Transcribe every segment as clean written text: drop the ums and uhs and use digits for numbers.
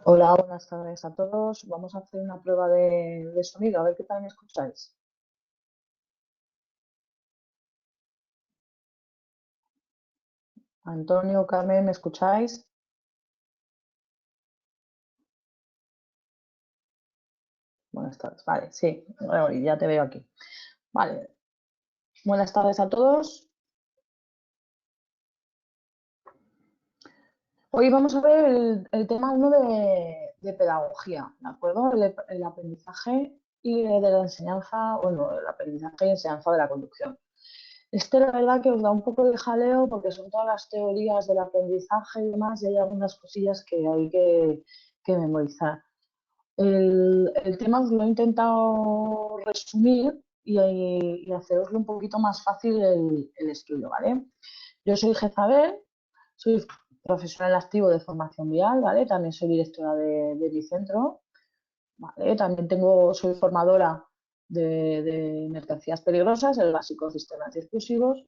Hola, buenas tardes a todos. Vamos a hacer una prueba de sonido, a ver qué tal me escucháis. Antonio, Carmen, ¿me escucháis? Buenas tardes, vale, sí, ya te veo aquí. Vale, buenas tardes a todos. Hoy vamos a ver el tema 1 de pedagogía, ¿de acuerdo? El aprendizaje y de la enseñanza, bueno, el aprendizaje y enseñanza de la conducción. La verdad que os da un poco de jaleo porque son todas las teorías del aprendizaje y demás y hay algunas cosillas que hay que memorizar. El tema os lo he intentado resumir y haceroslo un poquito más fácil el estudio, ¿vale? Yo soy Jezabel, soy profesional activo de formación vial, ¿vale? También soy directora de mi centro, ¿vale? También soy formadora de mercancías peligrosas, el básico sistemas discursivos,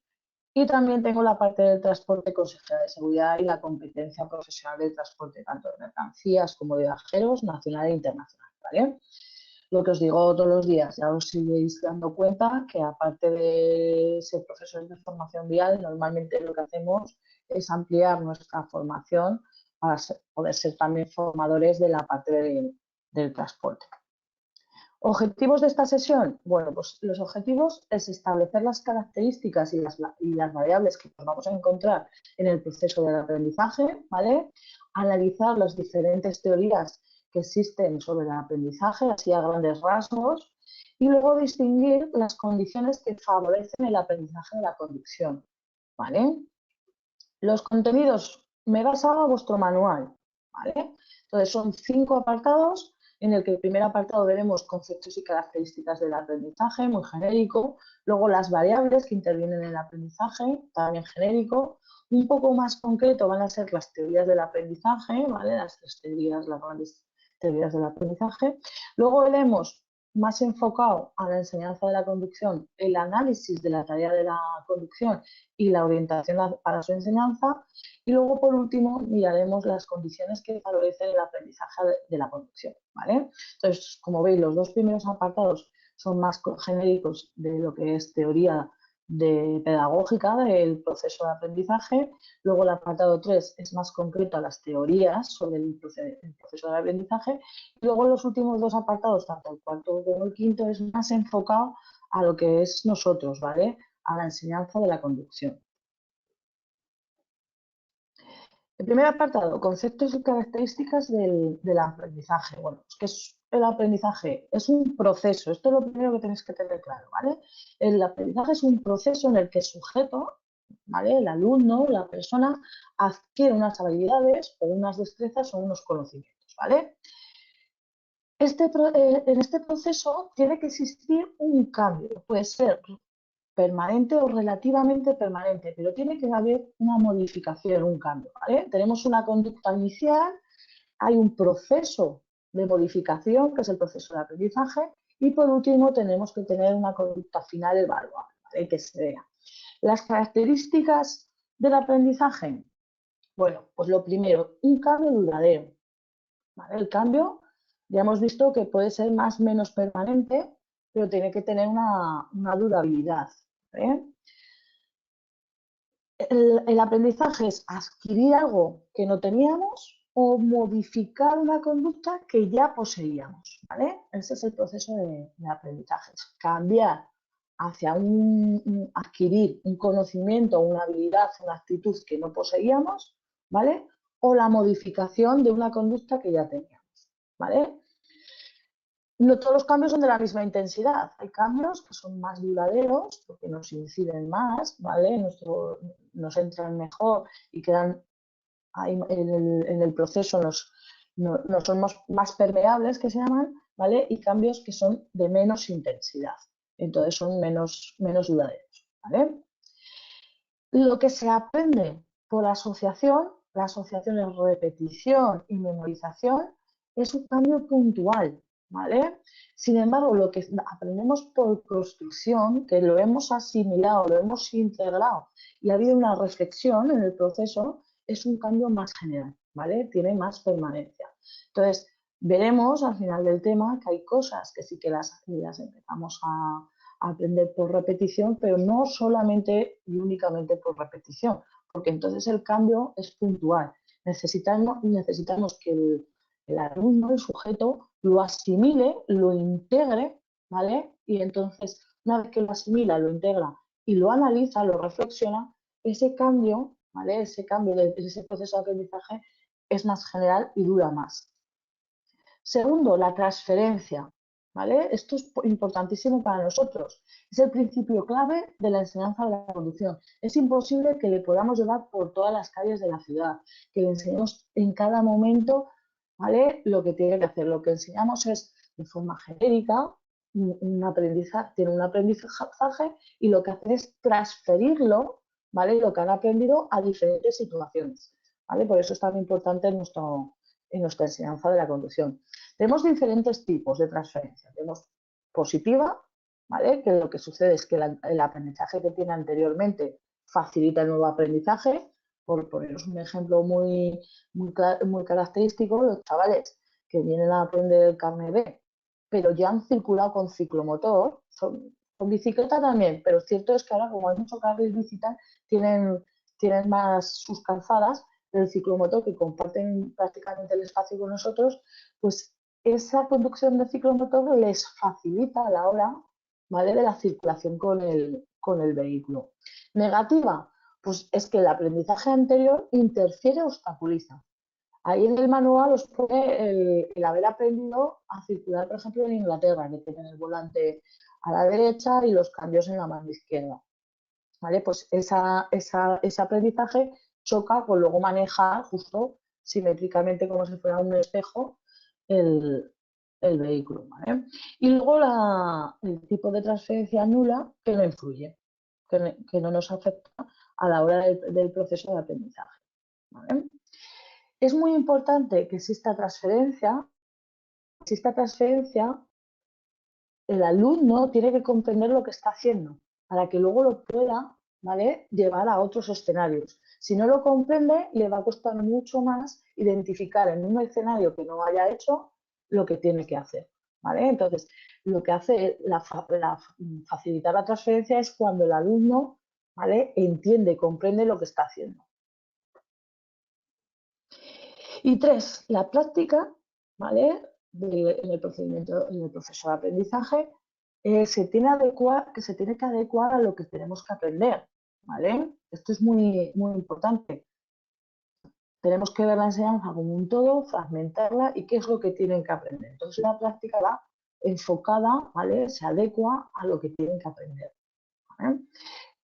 y también tengo la parte del transporte, consejera de seguridad y la competencia profesional del transporte, tanto de mercancías como de viajeros, nacional e internacional, ¿vale? Lo que os digo todos los días, ya os iréis dando cuenta que aparte de ser profesores de formación vial, normalmente lo que hacemos es ampliar nuestra formación para poder ser también formadores de la parte del transporte. ¿Objetivos de esta sesión? Bueno, pues los objetivos es establecer las características y las variables que nos vamos a encontrar en el proceso del aprendizaje, ¿vale? Analizar las diferentes teorías que existen sobre el aprendizaje, así a grandes rasgos, y luego distinguir las condiciones que favorecen el aprendizaje de la conducción, ¿vale? Los contenidos me he basado en vuestro manual, ¿vale? Entonces son 5 apartados en el que el primer apartado veremos conceptos y características del aprendizaje, muy genérico, luego las variables que intervienen en el aprendizaje, también genérico, un poco más concreto van a ser las teorías del aprendizaje, ¿vale? Las 3 teorías, las grandes teorías del aprendizaje. Luego veremos más enfocado a la enseñanza de la conducción, el análisis de la tarea de la conducción y la orientación para su enseñanza. Y luego, por último, miraremos las condiciones que favorecen el aprendizaje de la conducción, ¿vale? Entonces, como veis, los dos primeros apartados son más genéricos de lo que es teoría pedagógica del proceso de aprendizaje. Luego el apartado 3 es más concreto a las teorías sobre el proceso de aprendizaje. Y luego los últimos dos apartados, tanto el cuarto como el quinto, es más enfocado a lo que es nosotros, ¿vale? A la enseñanza de la conducción. El primer apartado, conceptos y características del aprendizaje. Bueno, es que el aprendizaje es un proceso, esto es lo primero que tenéis que tener claro, ¿vale? El aprendizaje es un proceso en el que el sujeto, ¿vale? El alumno, la persona, adquiere unas habilidades o unas destrezas o unos conocimientos, ¿vale? En este proceso tiene que existir un cambio, puede ser permanente o relativamente permanente, pero tiene que haber una modificación, un cambio, ¿vale? Tenemos una conducta inicial, hay un proceso de modificación, que es el proceso de aprendizaje, y por último tenemos que tener una conducta final evaluable, ¿vale? Que se vea. Las características del aprendizaje, bueno, pues lo primero, un cambio duradero, ¿vale? El cambio, ya hemos visto que puede ser más o menos permanente, pero tiene que tener una durabilidad, ¿vale? El aprendizaje es adquirir algo que no teníamos o modificar una conducta que ya poseíamos, ¿vale? Ese es el proceso de aprendizaje, es cambiar hacia adquirir un conocimiento, una habilidad, una actitud que no poseíamos, ¿vale? O la modificación de una conducta que ya teníamos, ¿vale? No todos los cambios son de la misma intensidad. Hay cambios que son más duraderos porque nos inciden más, ¿vale? Nos entran mejor y quedan ahí en el proceso, nos son más permeables, que se llaman, ¿vale? Y cambios que son de menos intensidad. Entonces son menos duraderos, ¿vale? Lo que se aprende por asociación, la asociación es repetición y memorización, es un cambio puntual, ¿vale? Sin embargo, lo que aprendemos por construcción, que lo hemos asimilado, lo hemos integrado y ha habido una reflexión en el proceso, es un cambio más general, ¿vale? Tiene más permanencia. Entonces, veremos al final del tema que hay cosas que sí que las empezamos a aprender por repetición, pero no solamente y únicamente por repetición, porque entonces el cambio es puntual. Necesitamos que el alumno, el sujeto, lo asimile, lo integre, ¿vale? Y entonces, una vez que lo asimila, lo integra y lo analiza, lo reflexiona, ese cambio, ¿vale? Ese cambio de ese proceso de aprendizaje es más general y dura más. Segundo, la transferencia, ¿vale? Esto es importantísimo para nosotros. Es el principio clave de la enseñanza de la conducción. Es imposible que le podamos llevar por todas las calles de la ciudad, que le enseñemos en cada momento, ¿vale? Lo que tiene que hacer. Lo que enseñamos es de forma genérica, tiene un aprendizaje y lo que hace es transferirlo, ¿vale? Lo que han aprendido a diferentes situaciones, ¿vale? Por eso es tan importante en nuestra enseñanza de la conducción. Tenemos diferentes tipos de transferencia. Tenemos positiva, ¿vale? Que lo que sucede es que el aprendizaje que tiene anteriormente facilita el nuevo aprendizaje. Por poneros un ejemplo muy característico, los chavales que vienen a aprender el carnet B, pero ya han circulado con ciclomotor, con bicicleta también, pero cierto es que ahora como hay mucho carril bici, tienen más sus calzadas, el ciclomotor que comparten prácticamente el espacio con nosotros, pues esa conducción de ciclomotor les facilita a la hora, ¿vale?, de la circulación con el vehículo. Negativa, pues es que el aprendizaje anterior interfiere o obstaculiza. Ahí en el manual os pone el haber aprendido a circular, por ejemplo, en Inglaterra, que tienen el volante a la derecha y los cambios en la mano izquierda. ¿Vale? Pues ese aprendizaje choca con luego manejar justo simétricamente como si fuera un espejo el, el vehículo. ¿Vale? Y luego el tipo de transferencia nula que no influye, que no nos afecta a la hora del proceso de aprendizaje. ¿Vale? Es muy importante que exista transferencia. Si esta transferencia, el alumno tiene que comprender lo que está haciendo para que luego lo pueda, ¿vale?, llevar a otros escenarios. Si no lo comprende, le va a costar mucho más identificar en un escenario que no haya hecho lo que tiene que hacer. ¿Vale? Entonces, lo que hace facilitar la transferencia es cuando el alumno, ¿vale?, entiende y comprende lo que está haciendo. Y tres, la práctica, ¿vale?, en el procedimiento, en el proceso de aprendizaje, se tiene que adecuar a lo que tenemos que aprender, ¿vale? Esto es muy, muy importante. Tenemos que ver la enseñanza como un todo, fragmentarla y qué es lo que tienen que aprender. Entonces la práctica va enfocada, ¿vale?, se adecua a lo que tienen que aprender, ¿vale?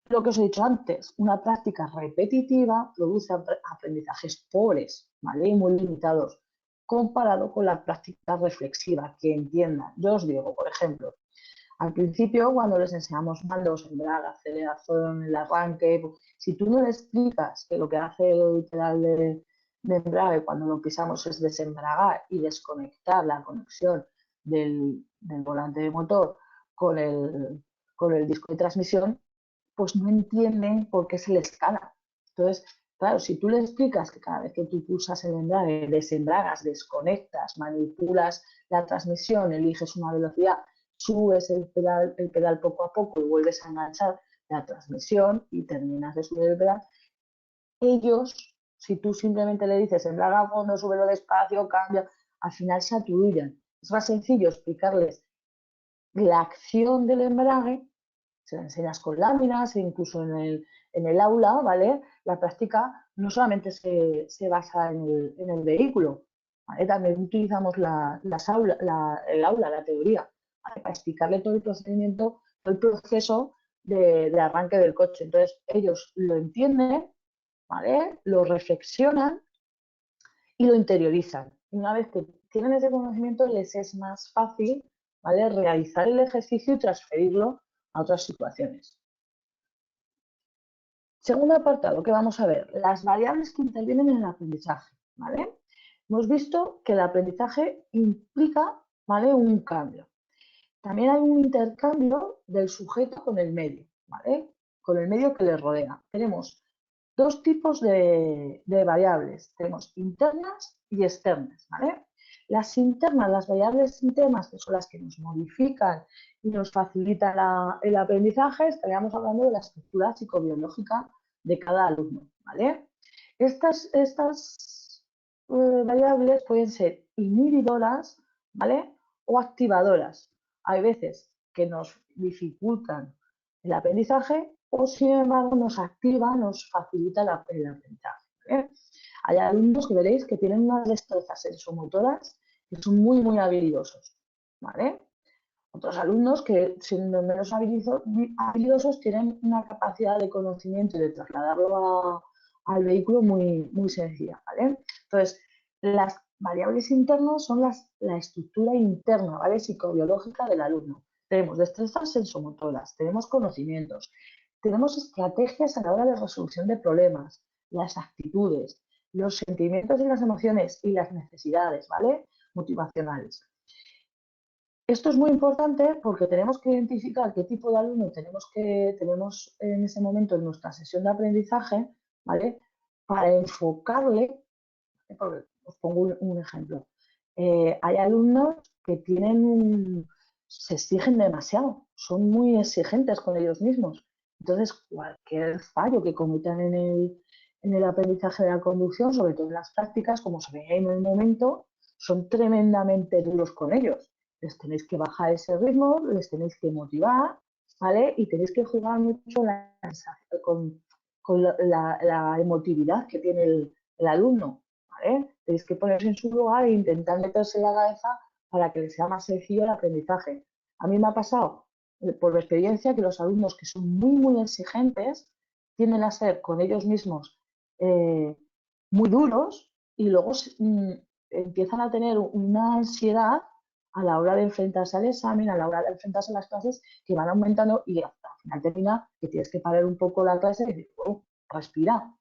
Lo que os he dicho antes, una práctica repetitiva produce aprendizajes pobres, ¿vale?, y muy limitados, comparado con la práctica reflexiva, que entiendan. Yo os digo, por ejemplo, al principio, cuando les enseñamos mandos, embrague, aceleración, el arranque, si tú no le explicas que lo que hace el pedal de embrague cuando lo pisamos es desembragar y desconectar la conexión del volante de motor con con el disco de transmisión, pues no entienden por qué se les cala. Entonces, claro, si tú le explicas que cada vez que tú pulsas el embrague, desembragas, desconectas, manipulas la transmisión, eliges una velocidad, subes el pedal poco a poco y vuelves a enganchar la transmisión y terminas de subir el pedal, ellos, si tú simplemente le dices embraga a fondo, súbelo despacio, cambia, al final se aturullan. Es más sencillo explicarles la acción del embrague, se la enseñas con láminas e incluso en el aula, ¿vale? La práctica no solamente se basa en el vehículo, ¿vale? También utilizamos el aula, la teoría, ¿vale?, para explicarle todo el procedimiento, todo el proceso de arranque del coche. Entonces, ellos lo entienden, ¿vale?, lo reflexionan y lo interiorizan. Y una vez que tienen ese conocimiento, les es más fácil, ¿vale?, realizar el ejercicio y transferirlo a otras situaciones. Segundo apartado que vamos a ver, las variables que intervienen en el aprendizaje, ¿vale? Hemos visto que el aprendizaje implica, ¿vale?, un cambio. También hay un intercambio del sujeto con el medio, ¿vale?, con el medio que le rodea. Tenemos dos tipos de variables. Tenemos internas y externas, ¿vale? Las internas, las variables internas, que son las que nos modifican y nos facilitan el aprendizaje, estaríamos hablando de la estructura psicobiológica de cada alumno, ¿vale? Estas variables pueden ser inhibidoras, ¿vale? O activadoras. Hay veces que nos dificultan el aprendizaje o, sin embargo, nos activa, nos facilita el aprendizaje, ¿vale? Hay alumnos que veréis que tienen unas destrezas sensomotoras que son muy, muy habilidosos, ¿vale? Otros alumnos que, siendo menos habilidosos, tienen una capacidad de conocimiento y de trasladarlo al vehículo muy, muy sencilla, ¿vale? Entonces, las variables internas son la estructura interna, ¿vale? Psicobiológica del alumno. Tenemos destrezas sensomotoras, tenemos conocimientos, tenemos estrategias a la hora de resolución de problemas, las actitudes, los sentimientos y las emociones y las necesidades, ¿vale? Motivacionales. Esto es muy importante porque tenemos que identificar qué tipo de alumno tenemos en ese momento en nuestra sesión de aprendizaje, ¿vale? Para enfocarle, os pongo un ejemplo. Hay alumnos que se exigen demasiado, son muy exigentes con ellos mismos. Entonces, cualquier fallo que cometan en el aprendizaje de la conducción, sobre todo en las prácticas, como se ve en el momento, son tremendamente duros con ellos. Les tenéis que bajar ese ritmo, les tenéis que motivar, ¿vale? Y tenéis que jugar mucho con la emotividad que tiene el alumno, ¿vale? Tenéis que ponerse en su lugar e intentar meterse en la cabeza para que les sea más sencillo el aprendizaje. A mí me ha pasado, por experiencia, que los alumnos que son muy, muy exigentes tienden a ser con ellos mismos muy duros y luego empiezan a tener una ansiedad a la hora de enfrentarse al examen, a la hora de enfrentarse a las clases, que van aumentando y al final termina que tienes que parar un poco la clase y decir, oh, respira,